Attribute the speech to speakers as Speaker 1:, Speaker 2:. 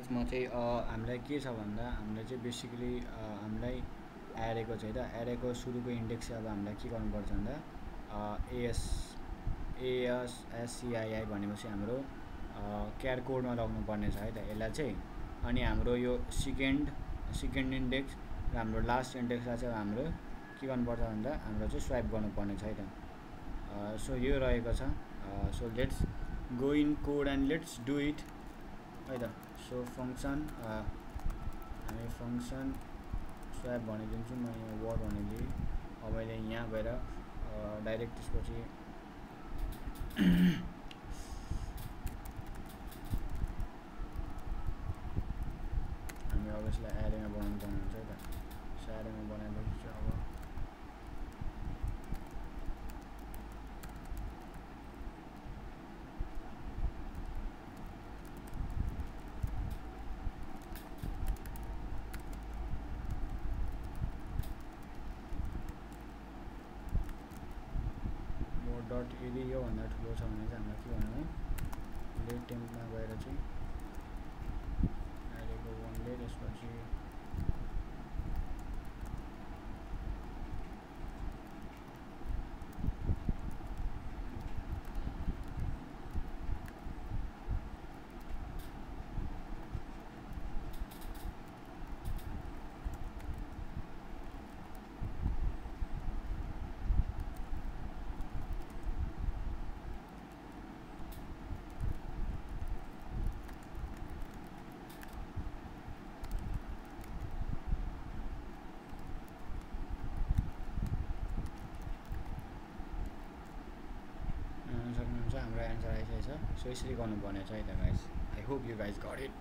Speaker 1: म चाहिँ हामीलाई के छ भन्दा हामीलाई चाहिँ बेसिकली हामीलाई एरेको छ है त एरेको सुरुको इन्डेक्स चाहिँ अब हामीलाई के गर्नुपर्छ भन्दा एएससिआई भनेपछि हाम्रो क्यार कोडमा राख्नु पर्ने छ है त यसलाई चाहिँ। अनि हाम्रो यो सेकेन्ड इन्डेक्स र हाम्रो लास्ट इन्डेक्सलाई चाहिँ हाम्रो के गर्नुपर्छ भन्दा हाम्रो चाहिँ स्वाइप गर्नुपर्ने छ है त। सो यो रहेको छ। So let's go in code and let's do it है त। सो फङ्सन हामी फङ्सन स्वाइप भनिदिन्छु म यहाँ वर्ड भनिदिएँ। अब मैले यहाँ गएर डाइरेक्ट त्यसपछि हामी अब यसलाई एरेमा बनाउनु पर्ने हुन्छ है त। सो एरेमा बनाएपछि चाहिँ अब डट यदि योभन्दा ठुलो छ भने चाहिँ हामीलाई के भन्नु लेट टेम्पमा गएर चाहिँ अहिलेको वानले त्यसपछि सक्नुहुन्छ हाम्रो एन्सर आइसकेको छ। सो यसरी गर्नुपर्ने छ है त guys. I hope you guys got it.